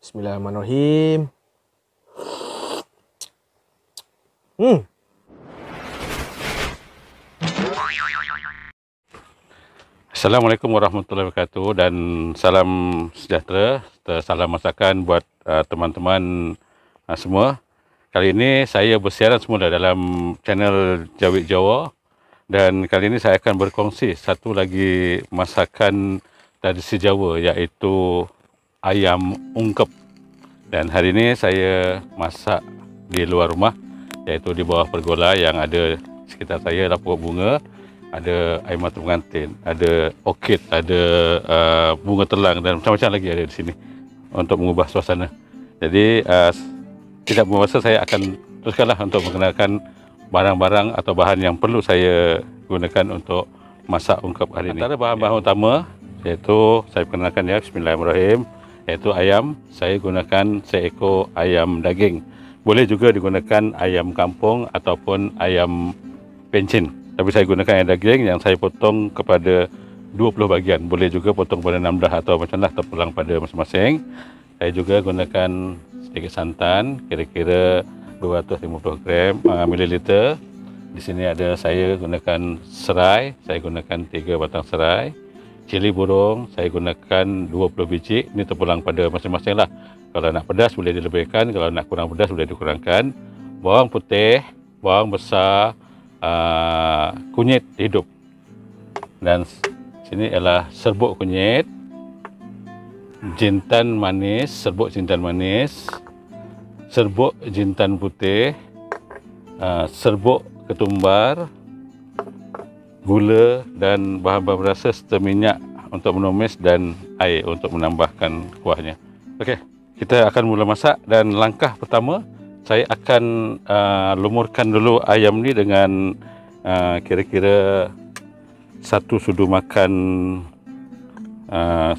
Bismillahirrahmanirrahim. Assalamualaikum warahmatullahi wabarakatuh dan salam sejahtera, salam masakan buat teman-teman semua. Kali ini saya bersiaran semula dalam channel Jawik Jawa dan kali ini saya akan berkongsi satu lagi masakan tradisi Jawa iaitu ayam ungkep. Dan hari ini saya masak di luar rumah, iaitu di bawah pergola yang ada sekitar saya adalah pokok bunga, ada air mata pengantin, ada orkid, ada bunga telang dan macam-macam lagi ada di sini untuk mengubah suasana. Jadi tidak bermasa saya akan teruskanlah untuk mengenalkan barang-barang atau bahan yang perlu saya gunakan untuk masak ungkep hari ini. Antara bahan-bahan utama iaitu saya perkenalkan ya, bismillahirrahmanirrahim, iaitu ayam. Saya gunakan seekor ayam daging. Boleh juga digunakan ayam kampung ataupun ayam pencin. Tapi saya gunakan ayam daging yang saya potong kepada 20 bahagian. Boleh juga potong pada 16 atau macam lah, terpulang pada masing-masing. Saya juga gunakan sedikit santan, kira-kira 250 gram mililiter. Di sini ada saya gunakan serai, saya gunakan 3 batang serai. Cili burung saya gunakan 20 biji. Ini terpulang pada masing-masing lah. Kalau nak pedas boleh dilebihkan, kalau nak kurang pedas boleh dikurangkan. Bawang putih, bawang besar, kunyit hidup. Dan sini ialah serbuk kunyit, jintan manis, serbuk jintan manis, serbuk jintan putih, serbuk ketumbar, gula dan bahan-bahan berasa serta minyak untuk menumis dan air untuk menambahkan kuahnya. Okey, kita akan mula masak dan langkah pertama saya akan lumurkan dulu ayam ni dengan kira-kira 1 sudu makan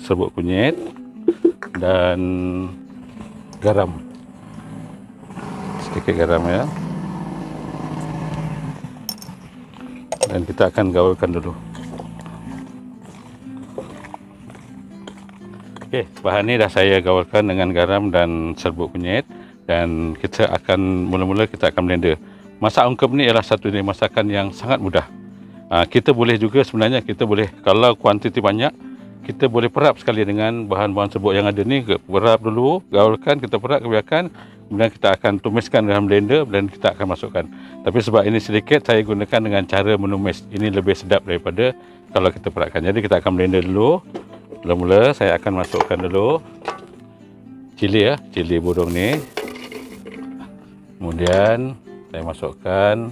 serbuk kunyit dan garam. Sedikit garam ya. Dan kita akan gaulkan dulu. Okey, bahan ni dah saya gaulkan dengan garam dan serbuk kunyit dan kita akan mula-mula kita akan blender. Masak ungkep ni ialah satu dari masakan yang sangat mudah. Kita boleh juga sebenarnya kita boleh, kalau kuantiti banyak, kita boleh perap sekali dengan bahan-bahan serbuk yang ada ni. Perap dulu, gaulkan, kita perap, kebiarkan, kemudian kita akan tumiskan dalam blender dan kita akan masukkan. Tapi sebab ini sedikit, saya gunakan dengan cara menumis. Ini lebih sedap daripada kalau kita perapkan. Jadi kita akan blender dulu. Mula-mula saya akan masukkan dulu cili ya, cili burung ni. Kemudian saya masukkan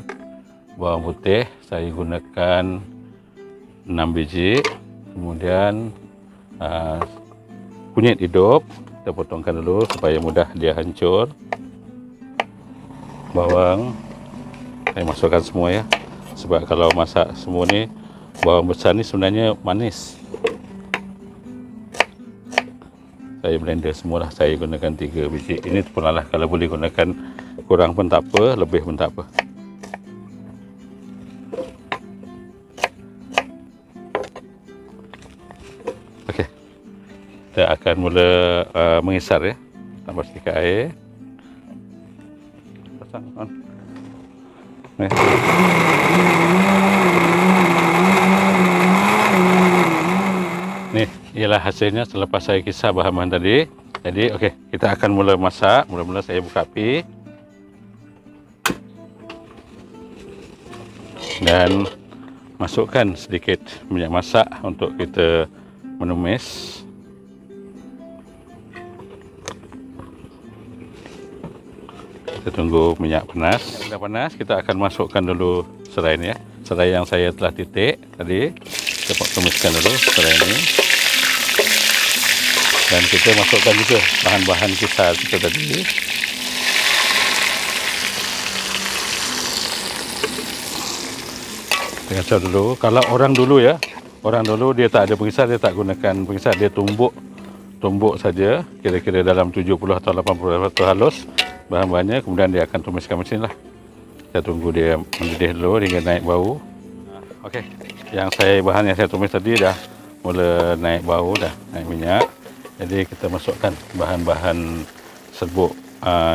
bawang putih, saya gunakan 6 biji. Kemudian kunyit hidup, kita potongkan dulu supaya mudah dia hancur. Bawang saya masukkan semua ya, sebab kalau masak semua ni, bawang besar ni sebenarnya manis. Saya blender semualah, saya gunakan 3 biji. Ini pun lah, kalau boleh gunakan kurang pun tak apa, lebih pun tak apa. Okey, kita akan mula mengisar ya. Tambah sedikit air. Pasang on. Ni ialah hasilnya selepas saya kisar bahan-bahan tadi. Jadi okey, kita akan mula masak. Mula-mula saya buka api dan masukkan sedikit minyak masak untuk kita menumis. Kita tunggu minyak panas. Sudah panas, kita akan masukkan dulu serai ni ya. Serai yang saya telah titik tadi. Kita tumiskan dulu serai ini. Dan kita masukkan juga bahan-bahan kisar kita tadi. Kita kacau dulu. Kalau orang dulu ya, orang dulu dia tak ada pengisar, dia tak gunakan pengisar, dia tumbuk saja, kira-kira dalam 70 atau 80% halus bahan-bahannya, kemudian dia akan tumiskan macam inilah. Kita tunggu dia mendidih dulu hingga naik bau. Okey, bahan yang saya tumis tadi dah mula naik bau, dah naik minyak. Jadi kita masukkan bahan-bahan serbuk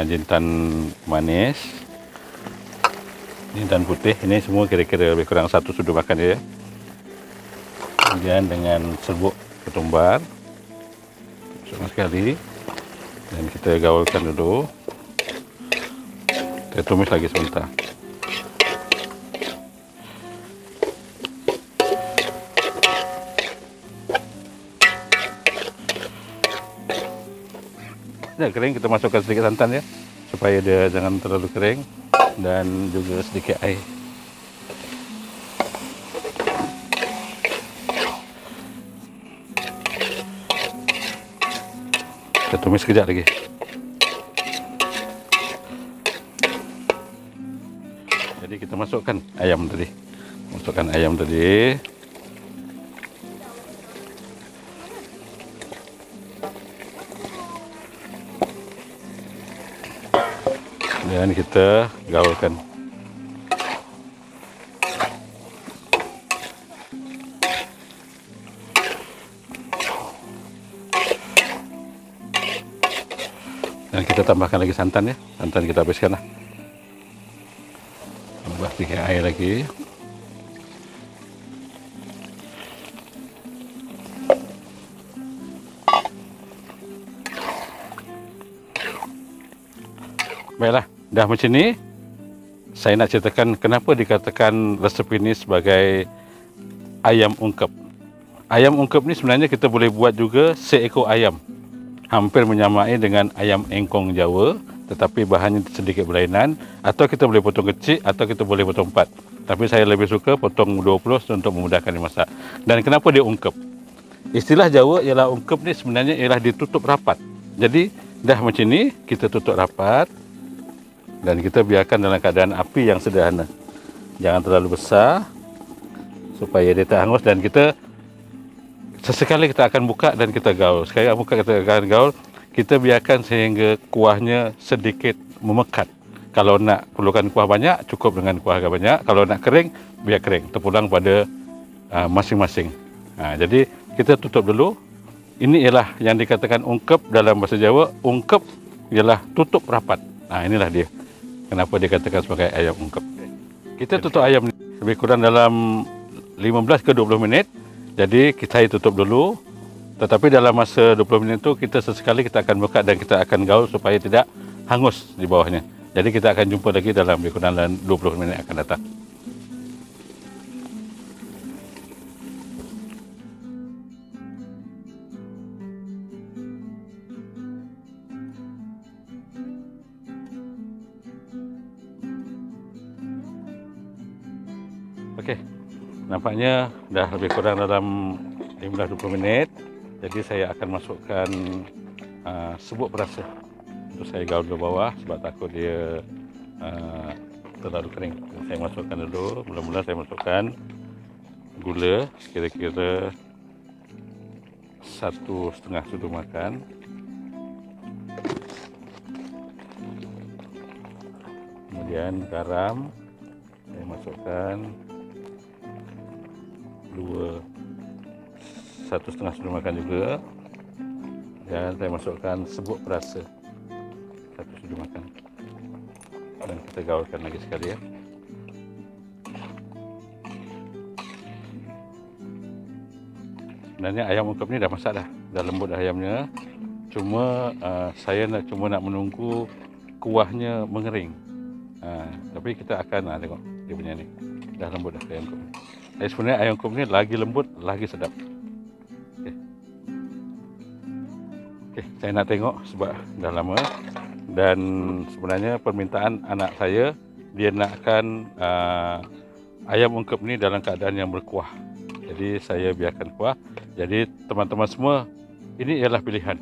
jintan manis, jintan putih. Ini semua kira-kira lebih kurang 1 sudu makan ya. Kemudian dengan serbuk ketumbar, masukkan sekali, dan kita gaulkan dulu. Kita tumis lagi sebentar. Sudah kering, kita masukkan sedikit santan ya, supaya dia jangan terlalu kering, dan juga sedikit air. Kita tumis sekejap lagi. Jadi kita masukkan ayam tadi. Dan kita gaulkan. Dan kita tambahkan lagi santan ya. Santan kita habiskan lah. Tambah sedikit air lagi. Baiklah, dah macam ni. Saya nak ceritakan kenapa dikatakan resep ini sebagai ayam ungkep. Ayam ungkep ni sebenarnya kita boleh buat juga seekor ayam. Hampir menyamai dengan ayam engkong Jawa, tetapi bahannya sedikit berlainan. Atau kita boleh potong kecil, atau kita boleh potong 4. Tapi saya lebih suka potong 20 untuk memudahkan dimasak. Dan kenapa dia ungkep? Istilah Jawa ialah ungkep ni sebenarnya ialah ditutup rapat. Jadi dah macam ni, kita tutup rapat. Dan kita biarkan dalam keadaan api yang sederhana. Jangan terlalu besar supaya dia tak hangus, dan kita sesekali kita akan buka dan kita gaul. Sekali buka kita akan gaul. Kita biarkan sehingga kuahnya sedikit memekat. Kalau nak perlukan kuah banyak, cukup dengan kuah agak banyak. Kalau nak kering, biar kering. Terpulang pada masing-masing. Jadi kita tutup dulu. Ini ialah yang dikatakan ungkep dalam bahasa Jawa. Ungkep ialah tutup rapat. Inilah dia. Kenapa dikatakan sebagai ayam ungkep. Kita tutup ayam ni lebih kurang dalam 15 ke 20 minit. Jadi saya tutup dulu. Tetapi dalam masa 20 minit itu kita sesekali kita akan buka dan kita akan gaul supaya tidak hangus di bawahnya. Jadi kita akan jumpa lagi dalam lebih kurang dalam 20 minit akan datang. Okey, nampaknya dah lebih kurang dalam 15-20 minit. Jadi saya akan masukkan serbuk perasa. Untuk saya gaul ke bawah sebab takut dia terlalu kering. Jadi saya masukkan dulu. Mula-mula saya masukkan gula kira-kira 1,5 sudu makan. Kemudian garam saya masukkan 1,5 sudu makan juga, dan saya masukkan serbuk perasa 1 sudu makan, dan kita gaulkan lagi sekali ya. Sebenarnya ayam ungkep ni dah masak dah lembut dah ayamnya. Cuma saya nak menunggu kuahnya mengering. Tapi kita akan tengok dia punya ni dah lembut dah ayam ungkep ni. Sebenarnya ayam ungkep ni lagi lembut lagi sedap. Okey, saya nak tengok sebab dah lama, dan sebenarnya permintaan anak saya, dia nakkan ayam ungkep ni dalam keadaan yang berkuah. Jadi saya biarkan kuah. Jadi teman-teman semua, ini ialah pilihan.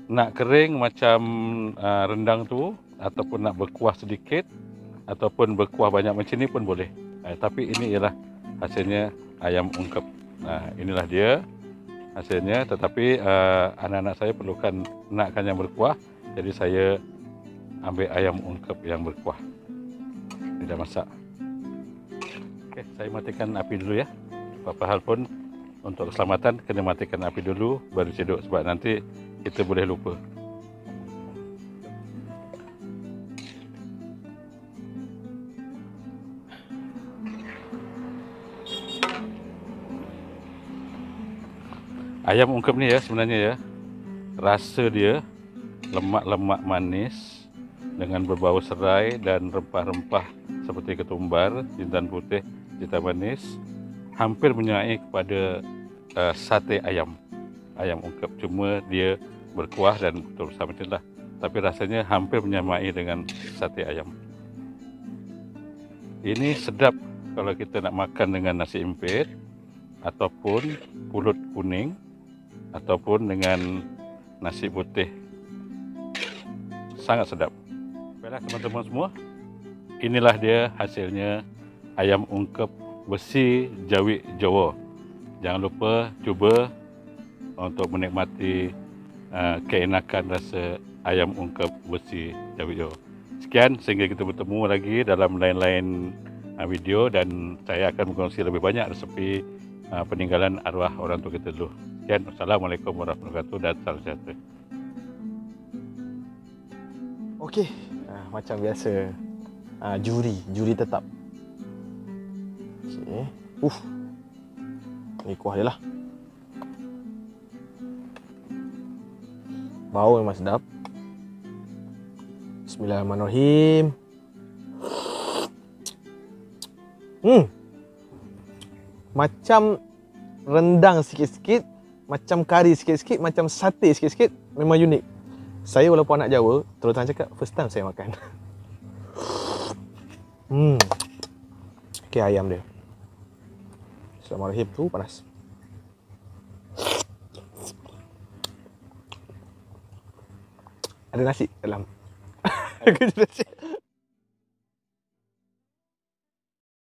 Nak kering macam rendang tu, ataupun nak berkuah sedikit, ataupun berkuah banyak macam ni pun boleh. Tapi ini ialah hasilnya ayam ungkep. Inilah dia hasilnya. Tetapi anak-anak saya perlukan nakkan yang berkuah. Jadi saya ambil ayam ungkep yang berkuah. Tidak masak. Okey, saya matikan api dulu ya. Apa hal pun untuk keselamatan kena matikan api dulu baru cedok, sebab nanti kita boleh lupa. Ayam ungkep ni ya, sebenarnya ya, rasa dia lemak-lemak manis dengan berbau serai dan rempah-rempah seperti ketumbar, jintan putih, jintan manis, hampir menyai kepada sate ayam ungkep. Cuma dia berkuah dan betul sama itulah, tapi rasanya hampir menyamai dengan sate ayam. Ini sedap kalau kita nak makan dengan nasi impit ataupun pulut kuning ataupun dengan nasi putih. Sangat sedap. Baiklah teman-teman semua, inilah dia hasilnya ayam ungkep besi Jawik Jawa. Jangan lupa cuba untuk menikmati keenakan rasa ayam ungkep besi Jawik Jawa. Sekian, sehingga kita bertemu lagi dalam lain-lain video, dan saya akan berkongsi lebih banyak resepi peninggalan arwah orang tua kita dulu. Sekian, Assalamualaikum warahmatullahi wabarakatuh dan salam sejahtera. Okey, macam biasa, juri tetap. Okey, ni kuah dia lah. Bau memang sedap. Bismillahirrahmanirrahim. Macam rendang sikit-sikit, macam kari sikit-sikit, macam sate sikit-sikit. Memang unik. Saya walaupun anak Jawa, terus terang cakap, first time saya makan. Okey, ayam dia. Bismillahirrahmanirrahim. Panas. Ada nasi dalam. Aku nasi.